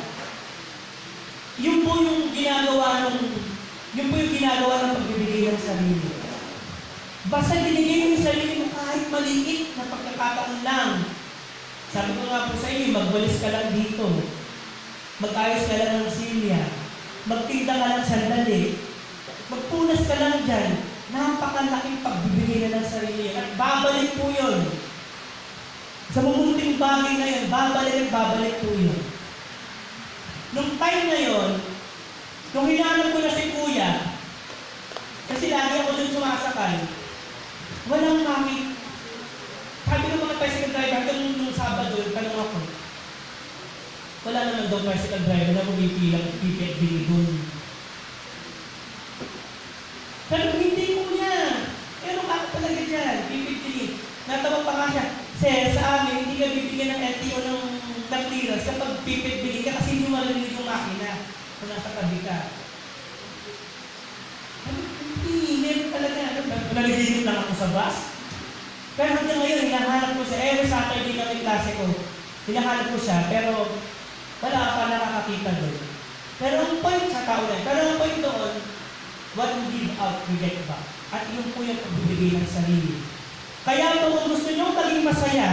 Yun po yung ginagawa ng pagbibigay ng sarili. Basta binigay mo yung sarili mo kahit maliit na pagkakataon lang. Sabi ko nga po sa inyo, magwalis ka lang dito. Mag-ayos ka lang ng silya. Magtinda ka lang sandali. Magpunas ka lang dyan. Napakalaking pagbibigay na ng sarili. At babalik po yun. Sa mabuting bagay na yun, babalik at babalik po yun. Nung time na yun, nung hinanap ko na si Kuya, kasi lagi ako dun sumasakay, walang makit. Sabi ng mga tricycle driver, hanggang nung Sabado, tanong ako, wala naman daw tricycle driver na pumipilang pipit-bili dun. Pero hindi po niya. Pero bakit talaga dyan? Pipit-bili. Natawa pa nga siya, Sir, sa amin, hindi ka bibigyan ng LTO ng clearance kapag pipit-bili ka kasi hindi mo marinig yung makina kung nasa tabi ka. Hindi, meron talaga. Naliligit lang ako sa bus. Pero hanggang ngayon, hinahanap ko siya. Every Saturday na may klase ko, hinahanap ko siya, pero wala pa nakakakita doon. Pero ang point sa tao lang, pero ang point doon, what you give out, you get back. At yun po yung pagbibigay ng sarili. Kaya kung gusto nyo maging masaya,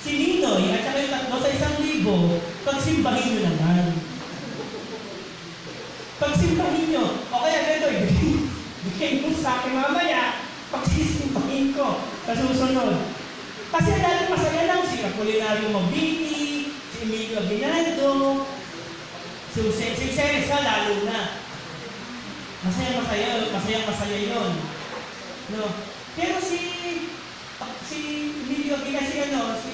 si Ninoy at saka yung tatlo sa 1,000, pagsimbahin nyo naman. Pagsimbahin nyo, o kaya Ninoy, bigay mo sa akin mamaya, pagsisimbahin ko sa susunod. Kasi dati masaya lang si Apolinario Mabini, si Emilio Aguinaldo, si Seresa lalo na. Masaya yun. No? Pero si Emilio Aguinaldo, si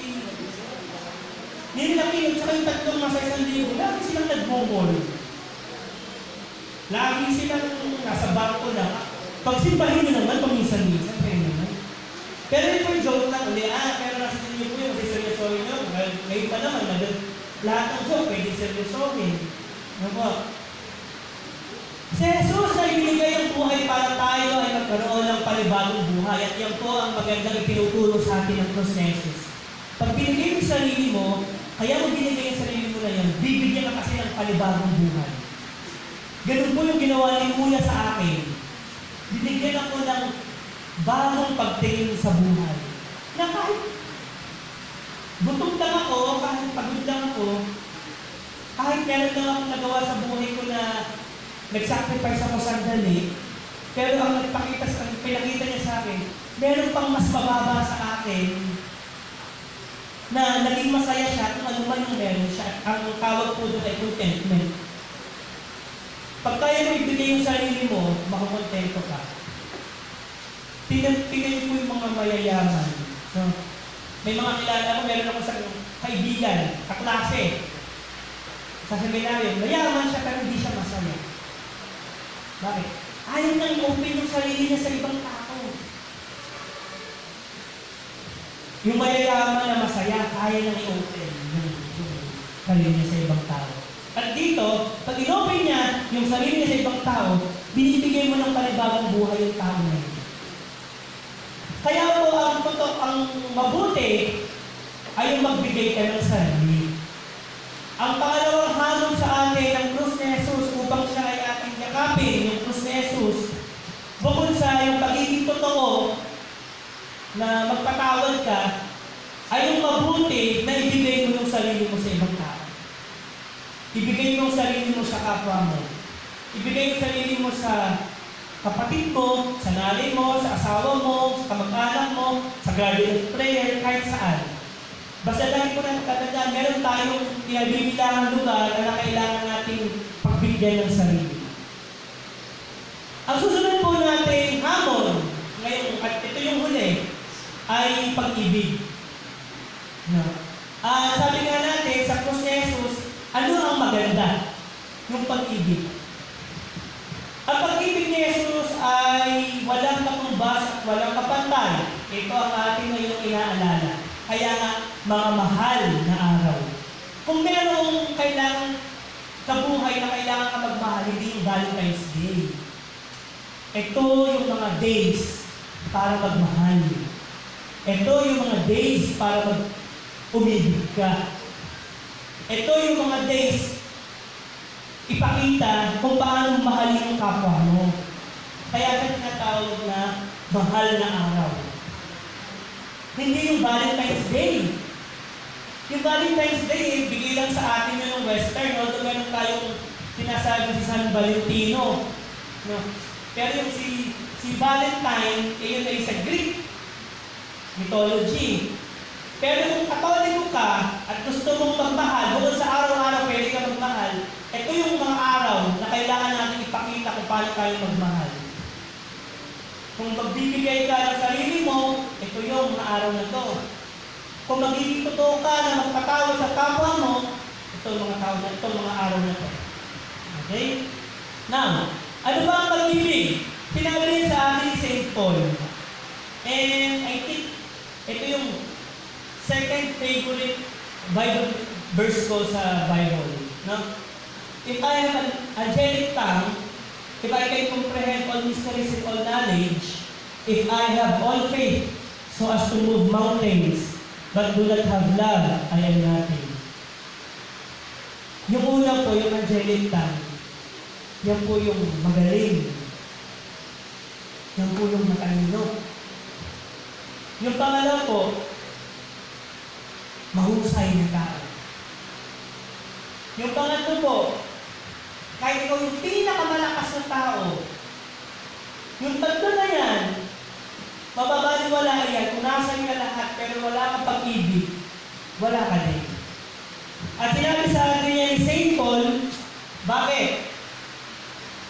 Nilaki at saka yung tatlong nasa 1,000, lagi silang nagmumol. Lagi silang nasa bangko lang. Pagsimbahin nyo naman, paminsan-minsan, kayo naman. Pero ito yung joke lang uli, pero nasa inyo po yung seryosohin nyo. Ngayon pa naman, lahat ng joke, pwede seryosohin. Ano po? Si Jesus ay binigay ang buhay para tayo ay magkaroon ng panibagong buhay. At yan po ang magandang itinuturo sa atin ng Diyos ni Jesus. Pag binigay mo yung sarili mo, kaya mo binigay yung sarili mo na yan, bibigyan ka kasi ng panibagong buhay. Ganun po yung ginawa ni Kuya sa akin. Binigyan ako ng bagong pagtingin sa buhay. Na kahit gutom lang ako, kahit pagod lang ako, kahit meron lang akong nagawa sa buhay ko na nag-sacrifice ako sandali, pero ang pinakita niya sa akin, meron pang mas mababa sa akin na naging masaya siya kung ano man yung meron siya. Ang tawag po doon ay contentment. Pag kaya mo ibigay yung sarili mo, makakontento ka. Tingnan po yung mga mayayaman. So, may mga kilala ko, meron ako sa kaibigan, kaklase, sa seminaryo, mayaman siya pero hindi siya masaya. Bakit? Ayaw nang i-open yung sarili niya sa ibang tao. Yung mayayaman na masaya, kaya nang i-open yung sarili niya sa ibang tao. At dito, pag in-open niya yung sarili niya sa ibang tao, binibigay mo ng panibagong buhay yung tao na yun. Kaya po ang mabuti ay yung magbigay ka ng sarili. Ang pangalawang hamon sa atin ng krus ni Jesus upang siya ay ating yakapin, yung krus ni Jesus, bukod sa yung pagiging totoo na magpatawad ka, ay yung mabuti na ibigay mo yung sarili mo sa ibang tao. Ibigay mo yung sarili mo sa kapwa mo. Ibigay mo yung sarili mo sa kapatid mo, sa nanay mo, sa asawa mo, sa kamag-anak mo, sa guardian of prayer, kahit saan. Basta lagi ko na tatandaan, meron tayong pinabibilangang lugar na kailangan nating pagbigyan ng sarili. Ang susunod po natin hamon, ngayon, at ito yung huli, ay pag-ibig. No? Sabi nga natin sa krus ni Jesus, ano ang maganda? Yung pag-ibig. Ang pag-ibig ni Jesus ay walang katumbas at walang kapantay. Ito ang ating ngayong inaalala. Kaya nga, mga mahal na araw. Kung merong kailangan kabuhay na kailangan ka magmahal, hindi yung Valentine's Day. Ito yung mga days para magmahal. Ito yung mga days para umibig ka. Ito yung mga days ipakita kung paano mahalin yung kapwa mo. Kaya ka tinatawag na mahal na araw. Hindi yung Valentine's Day. Yung Valentine's Day, bigay lang sa atin yun ng Western, although meron tayong sinasabi si San Valentino. No? Pero yung si Valentine, yun ay sa Greek mythology. Pero kung Katoliko ka at gusto mong magmahal, bukod sa araw-araw pwede ka magmahal, ito yung mga araw na kailangan natin ipakita kung paano tayo magmahal. Kung magbibigay ka ng sarili mo, ito yung mga araw na to. Kung magiging totoo ka na magpatawad sa kapwa mo, ito mga araw na to. Okay? Now, ano ba ang pag-ibig? Sinabi rin sa atin ni St. Paul. And I think, ito yung second favorite Bible verse ko sa Bible. No? If I have an angelic tongue, if I can comprehend all mysteries and all knowledge, if I have all faith so as to move mountains, but do not have love, I am nothing. Yung una po, yung angelic tongue, yan po yung magaling. Yan po yung matalino. Yung pangalawa po, mahusay na tao. Yung pangatlo po, kahit ikaw yung pinakamalakas na tao, yung tatlo na yan, mababaliwala yan kung nasa ka lahat pero wala kang pag-ibig, wala ka din. At sinabi sa atin niya ni St. Paul, bakit?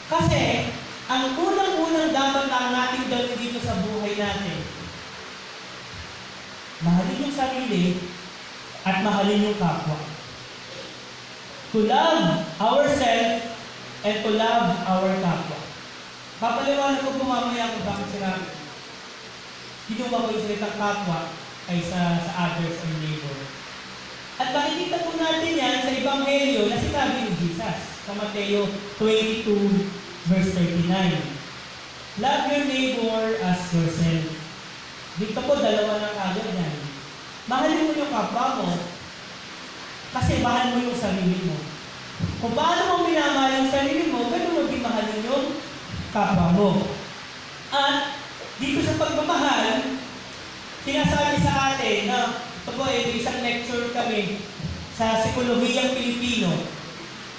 Kasi, ang unang-unang dapat lang natin gawin dito sa buhay natin, mahalin yung sarili at mahalin yung kapwa. To love ourselves and to love our kapwa. Papaliwanag ko po mamaya kung bakit sinabi. Ginuwa ko yung salitang kapwa kaysa sa others or neighbor. At makikita po natin yan sa Ebanghelyo na sinabi ni Jesus sa Mateo 22 verse 39. Love your neighbor as yourself. Dito po, dalawa na kagad yan. Mahalin mo yung kapwa mo kasi mahal mo yung sarili mo. Kung paano mo minamahal yung sarili mo, gano'n mo din mahalin yung kapwa mo. At dito sa pagmamahal, sinasabi sa atin na ito po, isang lecture kami sa Psikolohiyang Pilipino.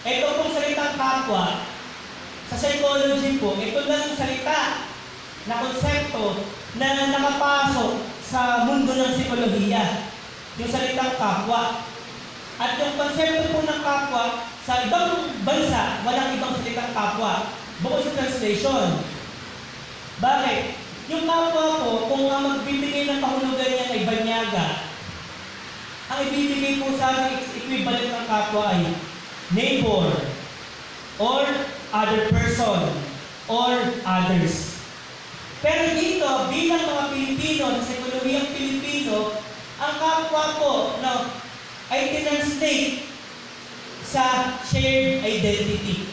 Ito pong salitang kapwa, sa psychology po, ito lang yung salita na konsepto na nakapasok sa mundo ng psikolohiya. Yung salitang kapwa. At yung konsepto po ng kapwa, sa ibang bansa, walang ibang salitang kapwa. Bukod sa translation. Bakit? Yung kapwa po, kung magbibigay ng kahulugan niya ay banyaga, ang ibibigay po sa ating equivalent ng kapwa ay neighbor, or other person, or others. Pero dito, bilang mga Pilipino, sa psikolohiyang Pilipino, ang kapwa po, ay tinranslate sa shared identity.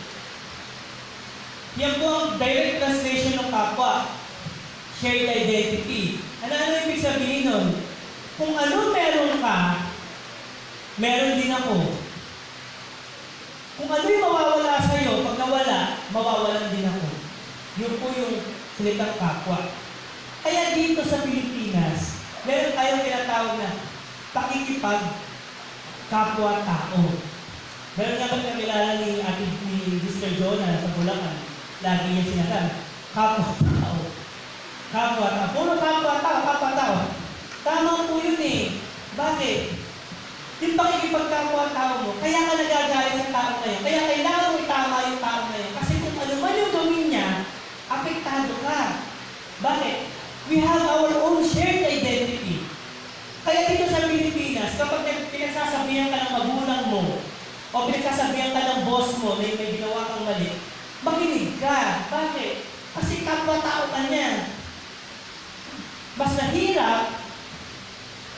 Yan po ang direct translation ng kapwa. Shared identity. Ano ibig sabihin nun? Kung ano meron ka, meron din ako. Kung ano yung mawawala sa'yo, pag nawala, mawawalan din ako. Yun po yung salitang kapwa. Kaya dito sa Pilipinas, meron tayong tinatawag na pakikipag kapwa-tao. Meron nga ba kakilala ni Mr. Jonah sa Bulacan? Lagi niya sinasabi, kapwa-tao. Kapwa-tao. Puro kapwa-tao, kapwa-tao. Tama po yun eh. Bakit? Yung pakikipagkapwa-tao mo, kaya ka nagagalit sa tao na yun. Kaya kailangan mo itama yung tao na yun. Kasi kung ano man yung gawin niya, apektado ka. Bakit? We have our own shared identity. Kaya dito sa Pilipinas, kapag pinagsasabihan ka ng magulang mo, o pinagsasabihan ka ng boss mo na may ginawa kang mali, makinig ka. Bakit? Kasi kapwa-tao ka niya. Mas nahirap,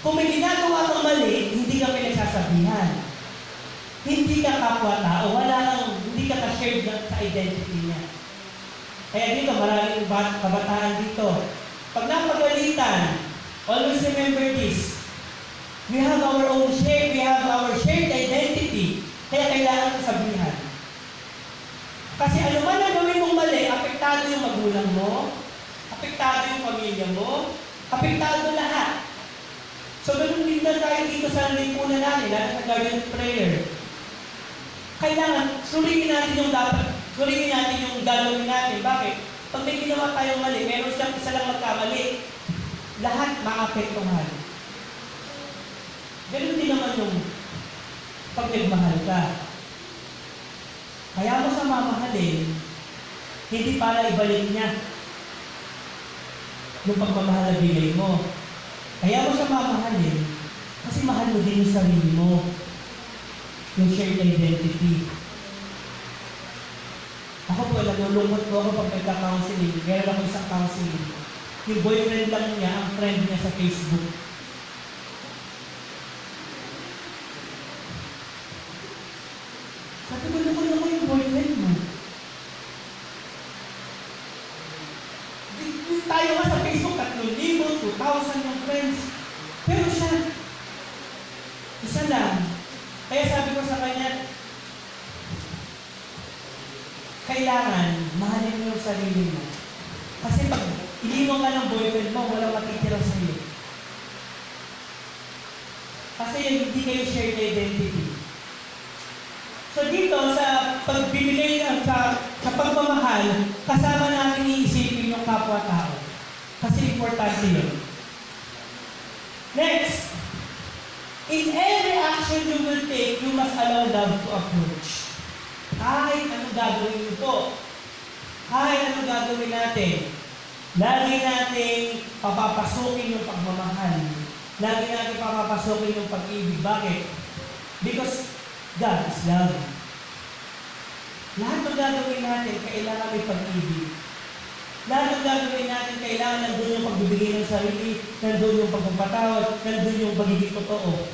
kung may ginagawa kang mali, hindi ka pinagsasabihan. Hindi ka kapwa-tao. Hindi ka ka-shared sa identity niya. Kaya dito, maraming kabataan dito. Pag napagalitan, always remember this. We have our own shared identity. Kaya kailangan ko sabihan. Kasi ano man ang gawin mong mali, apektado yung magulang mo, apektado apektado yung pamilya mo, apektado lahat. So, ganun din na tayo dito sa lipunan natin, lahat ng guardian prayer. Kailangan, suriin natin yung gagawin natin. Bakit? Pag may ginawa tayong mali, meron siyang isa lang magkamali. Lahat maapektuhan. Ganun din naman yung pag nagmahal ka. Kaya mo sa mamahalin, hindi para ibalik niya yung pagmamahal na bigay mo. Kaya mo sa mamahalin, kasi mahal mo din yung sarili mo. Yung shared identity. Ako po, nalulungkot po ako pag nagka-counseling. Meron ako isang counseling. Yung boyfriend lang niya, ang friend niya sa Facebook. Sabi ko, naman ako yung boyfriend mo. Tayo nga sa Facebook, 3,000, 2,000 yung friends. Pero siya, isa lang. Kaya sabi ko sa kanya, kailangan mahalin mo yung sarili mo. Kasi pag iniwan ka ng boyfriend mo, walang matitira sa iyo. Kasi hindi kayo shared identity. So dito, sa pagbibigay sa pagmamahal, kasama natin iisipin yung kapwa-tao. Kasi importante yun. Next, in every action you will take, you must allow love to approach. Kahit anong gagawin mo po, kahit anong gagawin natin, lagi nating papapasukin yung pagmamahal. Lagi nating papapasukin yung pag-ibig. Bakit? Because God is love. Lahat ng gagawin natin, kailangan may pag-ibig. Lahat ng gagawin natin, kailangan nandun yung pagbibigay ng sarili, nandun yung pagpapatawad, nandun yung pagiging totoo.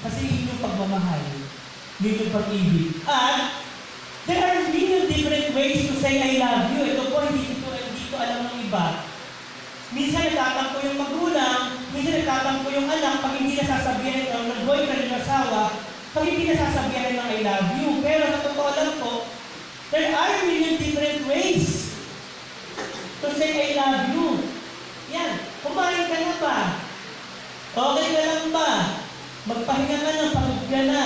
Kasi yun yung pagmamahal. Yun yung pag-ibig. At there are million different ways to say I love you. Ito po, hindi ko alam ng iba. Minsan nagtatampo yung magulang, minsan nagtatampo yung anak, pag hindi nasasabihan ng boyfriend ng asawa, pag hindi nasasabihan ng I love you. Pero sa totoo lang po, there are million different ways to say I love you. Yan. Kumain ka na ba? Okay ka lang ba? Magpahinga ka na, pagod ka na.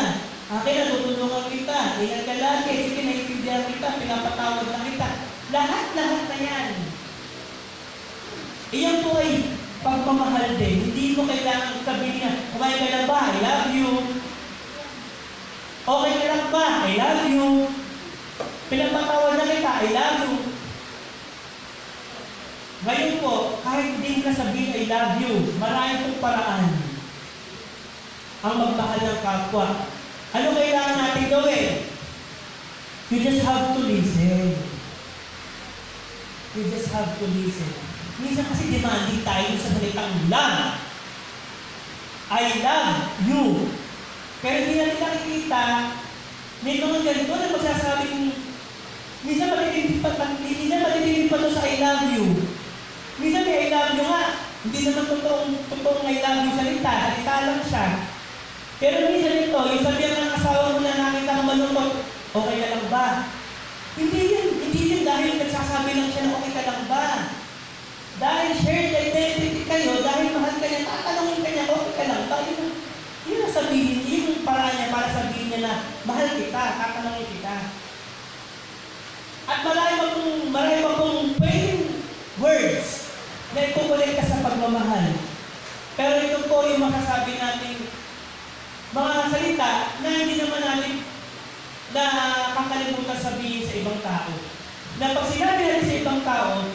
Akin na, tutulungan kita. Ingat ka lagi. Sige, naiintindihan kita. Pinapatawad na kita. Lahat-lahat na yan. Iyan po ay pagmamahal din. Hindi mo kailangan sabihin na, kumain ka na ba? I love you. Okay ka lang ba? I love you. Pinapatawad na kita. I love you. Ngayon po, kahit hindi ka sabihin I love you, marami pong paraan ang magmahal ng kapwa. Ano kailangan natin gawin? You just have to listen. You just have to listen. Minsan kasi demanding tayo sa salitang love. I love you. Pero hindi natin nakikita, may mga ganito na magsasabing, minsan matitindi pa to sa I love you. Minsan may I love you nga, hindi naman totoong I love you salita lang siya. Pero minsan ito, yung sabihan ng asawa mo na nakita kang malungkot, okay ka lang ba? Hindi yun dahil nagsasabi lang siya na okay ka lang ba? Dahil shared identity kayo, dahil mahal ka niya, tatanungin ka niya, okay ka lang ba? Yun ang sabihin, yun yung paraan niya para sabihin niya na mahal kita, tatanungin kita. At marami pa pong pwedeng words na ikukulit ka sa pagmamahal. Pero ito po yung makasabi natin mga salita na hindi naman natin na kakalimutan sabihin sa ibang tao. Na pag sinabi natin sa ibang tao,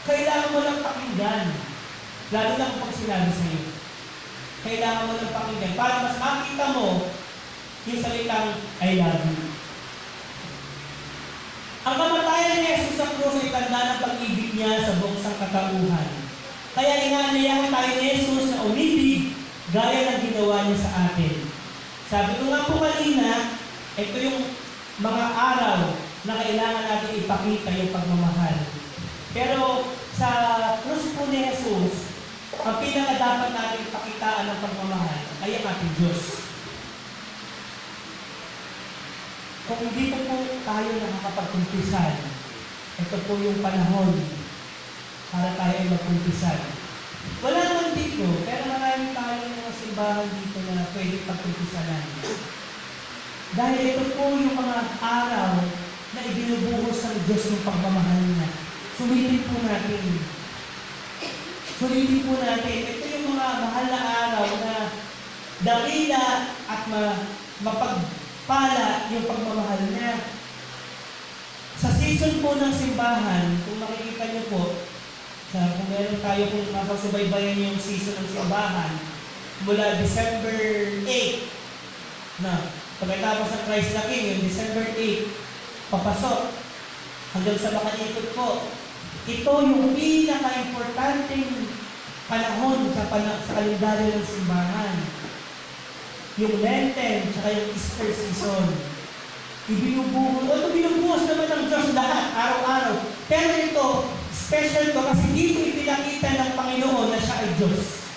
kailangan mo lang pakinggan. Lalo na pag sinabi sa iyo. Kailangan mo lang pakinggan para mas makita mo yung salitang I love you. Ang kamatayan ni Jesus sa krus ay tanda ng pag-ibig niya sa buong sangkatauhan. Kaya inaanayahan tayo ni Jesus na umibig gaya ng ginawa niya sa atin. Sabi ko nga po kanina, ito yung mga araw na kailangan natin ipakita yung pagmamahal. Pero sa krus po ni Jesus, ang pinakadapat natin ipakitaan ng pagmamahal ay ang ating Diyos. Kung hindi po tayo nakakapag-umpisan, ito po yung panahon para tayo magkumpisan. Wala naman dito, pero maraming tayong mga simbahan dito na pwede pagkumpisanan. Dahil ito po yung mga araw na ibinubuhos ng Diyos ng pagmamahal niya. Sulitin po natin. Sulitin po natin. Ito yung mga mahal na araw na dakila at mapagpala yung pagmamahal niya. Sa season po ng simbahan, kung makikita niyo po, kung meron tayo kung makasubaybayan yung season ng simbahan, mula December 8, na pagkatapos ng Christ the King, yung December 8, papasok, hanggang sa makaikot po. Ito yung pinaka-importanting panahon sa kalendaryo ng simbahan. Yung Lenten, tsaka yung Easter season. Binubuhos naman ng Diyos lahat, araw-araw. Pero ito, special to kasi dito ipinakita ng Panginoon na siya ay Diyos.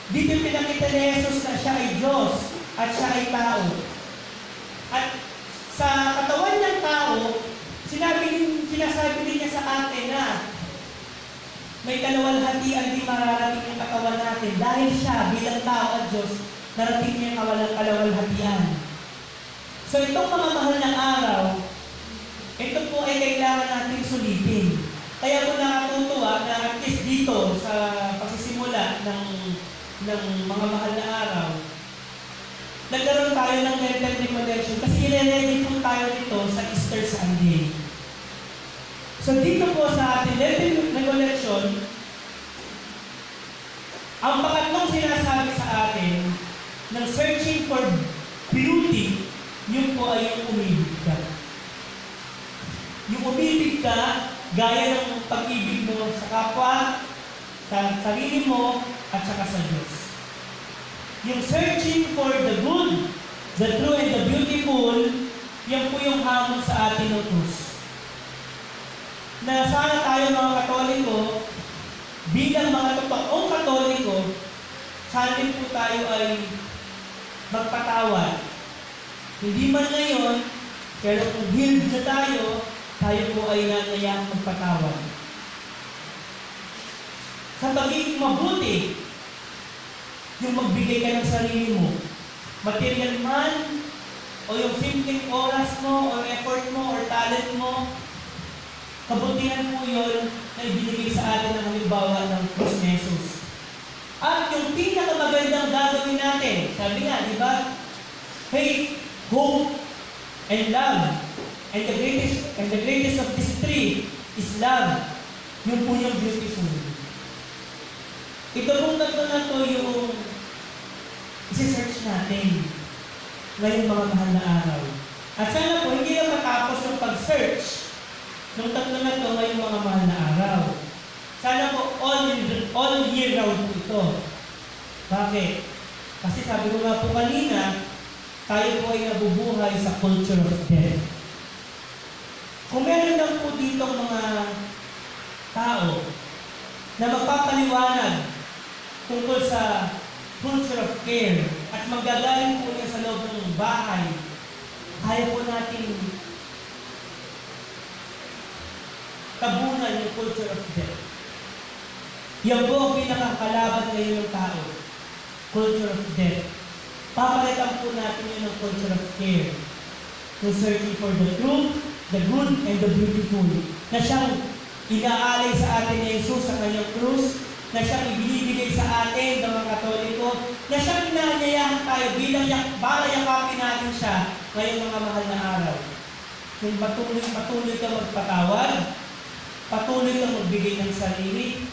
Dito ipinakita ni Jesus na siya ay Diyos at siya ay tao. At sa katawan ng tao, sinasabi din niya sa atin na may kalawalhatian din mararating ang katawan natin dahil siya bilang tao at Diyos, narating niya ang kalawalhatian. So itong mga mahal ng araw, ito po ay kailangan natin sulitin. Kaya po nakatutuwa na at least dito sa pagsisimula ng mga mahal na araw, nagkaroon tayo ng Lenten Recollection kasi i-ready po tayo dito sa Easter Sunday. So dito po sa ating Lenten Recollection, ang pangatlong sinasabi sa atin ng searching for beauty, yun po ay yung umibig ka. Yung umibig ka, gaya ng pag-ibig mo sa kapwa, sa sarili mo, at saka sa Diyos. Yung searching for the good, the true, and the beautiful, yan po yung hamon sa atin ng krus. Na sana tayo mga Katoliko, bilang mga totoong Katoliko, sana po tayo ay magpatawad. Hindi man ngayon, pero kung healed na tayo po ay nanayang magpatawad. Sa pagiging mabuti, yung magbigay ka ng sarili mo, material man, o yung simpleng oras mo, o effort mo, or talent mo, kabutihan mo yun na ibinigay sa atin ng halimbawa ng Krus ni Jesus. At yung pinakamagandang gagawin natin, sabi nga, di ba? Faith, hope, and love. And the greatest of these three is love. Yun po yung beautiful. Ito pong tatlo na to yung isi-search natin ngayong mga mahal na araw. At sana po, hindi na matapos yung pag-search ng tatlo na to ngayong mga mahal na araw. Sana po, all year round po ito. Bakit? Kasi sabi ko nga po kanina, tayo po ay nabubuhay sa culture of death. Kung meron lang po dito mga tao na magpapaliwanag tungkol sa culture of care at manggagaling po niya sa loob ng bahay, kaya po natin tabunan yung culture of death. Yan po ang pinakakalaban ngayon ng tao, culture of death. Papalitan po natin yun ng culture of care. To searching for the truth, the good, and the beautiful. Na siyang inaalay sa atin ni Jesus sa kanyang krus, na siyang ibinibigay sa atin ng mga Katoliko, na siyang inaanyayahan tayo bilang para yakapin natin siya ngayong mga mahal na araw. Kung patuloy kang magpatawad, patuloy kang magbigay ng sarili,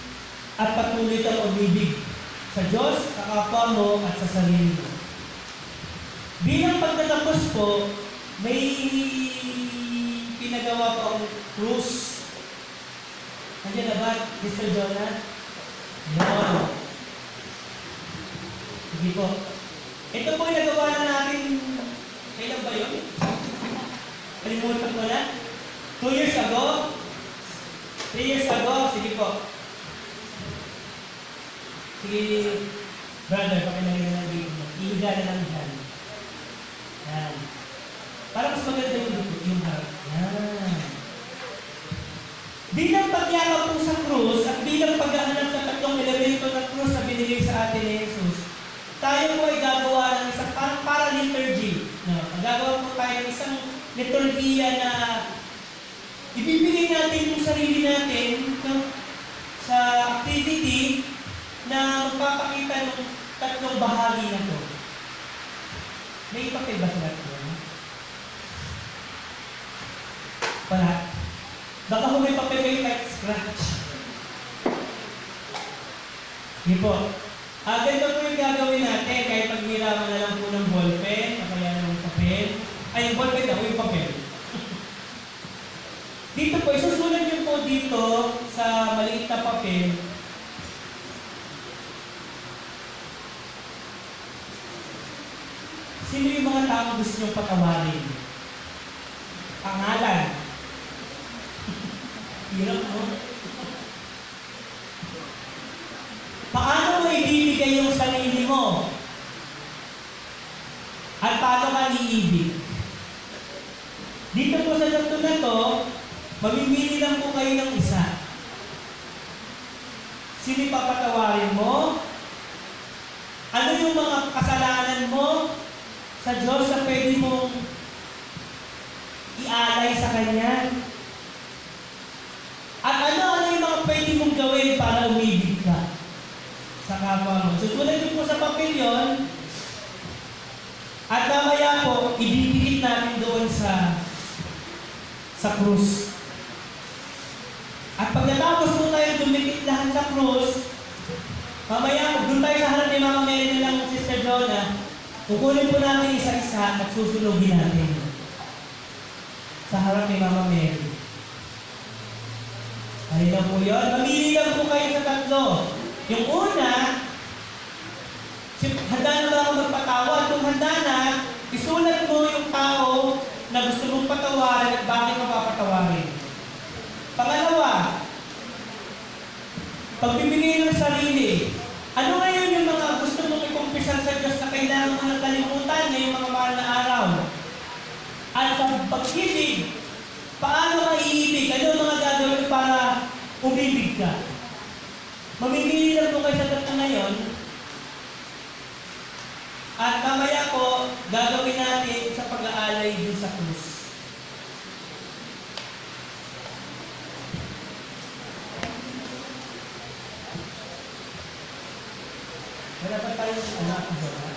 at patuloy kang umibig sa Diyos, sa kapwa mo, at sa sarili mo. Bilang pagtatapos po, may pinagawa pa akong cruise. Nandiyan na ba, Mr. Jonah? Yan. Sige po. Ito po yung nagawa na natin, kailan ba yun? Kalimutan ko na? 2 years ago? 3 years ago? Sige po. Sige, brother, pakilagay na lang dito. Ihiga na lang dyan. Yan. Para mas maganda yung harap. Yan. Bilang pagyakap po sa krus at bilang idea na ibibigay natin yung sarili natin sa activity na magpapakita ng tatlong bahagi na to. May papel ba sila ito? Wala. Baka kung may papel kayo kahit scratch. Hindi po. Ganito po yung gagawin natin kahit paghiraman na lang po ng ballpen o kaya ng papel. Ay, yung ballpen na po yung papel. Dito po, isusulat nyo po dito sa maliit na papel. Sino yung mga taong gusto nyo patawarin? Pangalan. Hirap mo. Paano mo ibibigay yung sarili mo? At paano ka iibig? Dito po sa tatlo na to, mamimili lang po kayo ng isa. Sino papatawarin mo? Ano yung mga kasalanan mo sa Diyos na pwede mong ialay sa Kanya? At ano yung mga pwede mong gawin para umibig ka sa kapwa mo? Susulat niyo po sa papel yun. At mamaya po, ididikit natin doon sa krus. At pagkatapos po tayo dumikit lahat sa krus, mamaya, doon tayo sa harap ni Mama Mary na lang, Sister Jonah, kukunin po natin isa-isa at susunugin natin sa harap ni Mama Mary. Ayun na po yun. Mamili lang po kayo sa tatlo. Yung una, handa na ba ako magpatawad? Kung handa na, isulat mo yung tao na gusto mong patawarin at bakit mo papatawarin. Pangalawa, pagbibigay ng sarili. Ano ngayon yung mga gusto mong ikumpisan sa Diyos na kailangan mo ng kalimutan ngayong mga mahal na araw? At sa pag-ibig, paano ka iibig? Ano ang mga gagawin para umibig ka? Mamimili lang po kayo sa tatlo ngayon. At mamaya po, gagawin natin sa pag-aalay din sa krus. Wala pa tayo sa anak ko.